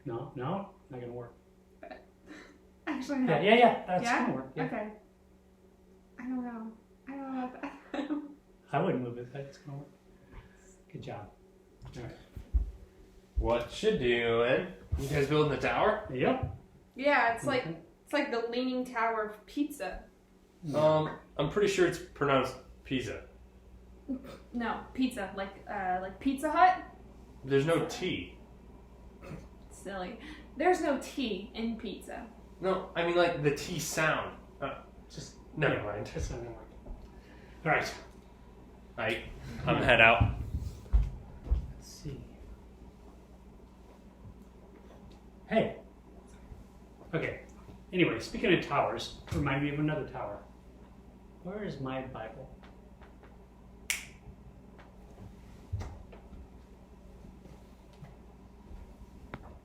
No, not gonna work. Actually, no. Yeah, that's gonna work. Yeah. Okay. I don't know about that. I wouldn't move it. It's gonna work. Good job. All right. What you doing? You guys building the tower? Yep. Yeah, it's like the Leaning Tower of Pizza. I'm pretty sure it's pronounced pizza. No, pizza, like Pizza Hut. There's no T. Silly. There's no T in pizza. No, I mean like the T sound. Just never mind. That's not gonna work. All right. I'm head out. Let's see. Hey. Okay. Anyway, speaking of towers, remind me of another tower. Where is my Bible?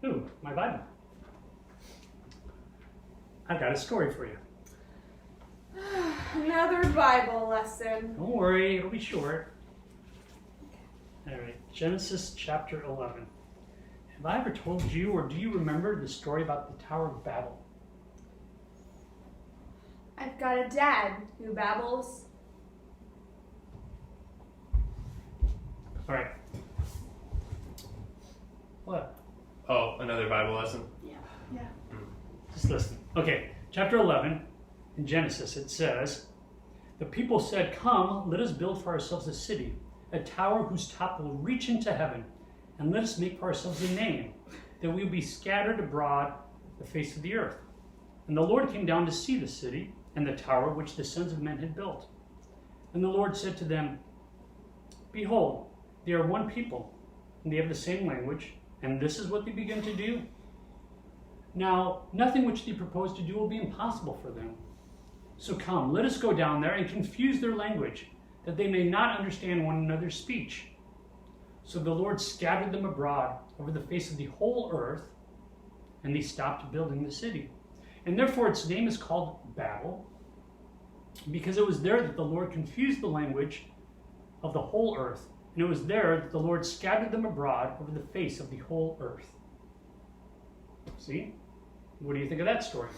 Ooh, my Bible. I've got a story for you. Another Bible lesson. Don't worry, it'll be short. All right, Genesis chapter 11. Have I ever told you, or do you remember the story about the Tower of Babel? I've got a dad who babbles. All right. What? Oh, another Bible lesson? Yeah. Just listen. Okay, chapter 11 in Genesis, it says, the people said, "Come, let us build for ourselves a city, a tower whose top will reach into heaven, and let us make for ourselves a name, that we will be scattered abroad the face of the earth." And the Lord came down to see the city and the tower which the sons of men had built. And the Lord said to them, "Behold, they are one people, and they have the same language, and this is what they begin to do. Now, nothing which they propose to do will be impossible for them. So come, let us go down there and confuse their language, that they may not understand one another's speech." So the Lord scattered them abroad over the face of the whole earth, and they stopped building the city. And therefore its name is called Babel, because it was there that the Lord confused the language of the whole earth, and it was there that the Lord scattered them abroad over the face of the whole earth. See? What do you think of that story?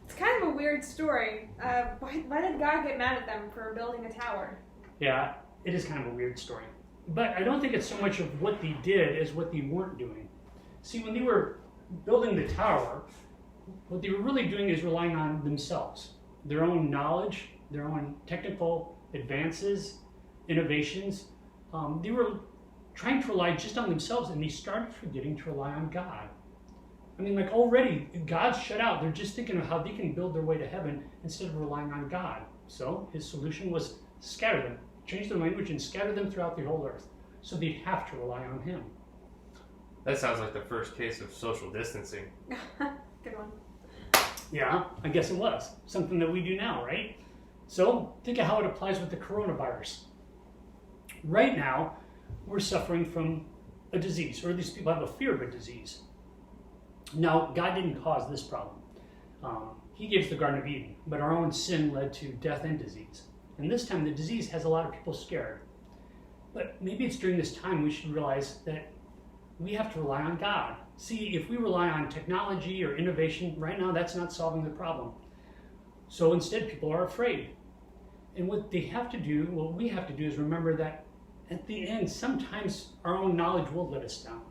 It's kind of a weird story. Why did God get mad at them for building a tower? Yeah, it is kind of a weird story. But I don't think it's so much of what they did as what they weren't doing. See, when they were building the tower, what they were really doing is relying on themselves, their own knowledge, their own technical advances, innovations. They were trying to rely just on themselves, and they started forgetting to rely on God. I mean, like already, God's shut out. They're just thinking of how they can build their way to heaven instead of relying on God. So his solution was scatter them, change their language, and scatter them throughout the whole earth. So they'd have to rely on him. That sounds like the first case of social distancing. Good one. Yeah, I guess it was. Something that we do now, right? So think of how it applies with the coronavirus. Right now, we're suffering from a disease, or at least people have a fear of a disease. Now, God didn't cause this problem. He gave us the Garden of Eden, but our own sin led to death and disease. And this time, the disease has a lot of people scared. But maybe it's during this time we should realize that we have to rely on God. See, if we rely on technology or innovation, right now that's not solving the problem. So instead, people are afraid. And what we have to do is remember that at the end, sometimes our own knowledge will let us down.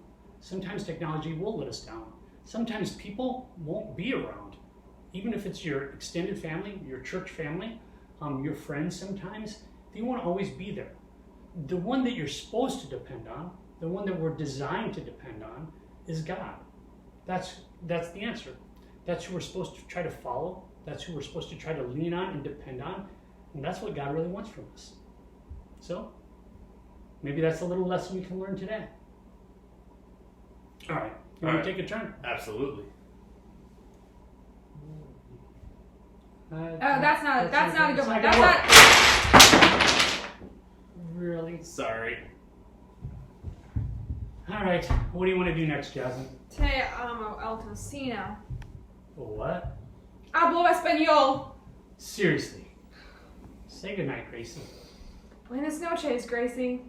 Sometimes technology will let us down. Sometimes people won't be around. Even if it's your extended family, your church family, your friends sometimes, they won't always be there. The one that you're supposed to depend on, the one that we're designed to depend on, is God. That's the answer. That's who we're supposed to try to follow. That's who we're supposed to try to lean on and depend on. And that's what God really wants from us. So, maybe that's a little lesson we can learn today. All right. You want to take a turn? Absolutely. That's not a good one. That's That's not really. Sorry. All right. What do you want to do next, Jasmine? Te amo, el tocino. What? Hablo español. Seriously. Say goodnight, Gracie. Buenas noches, Gracie.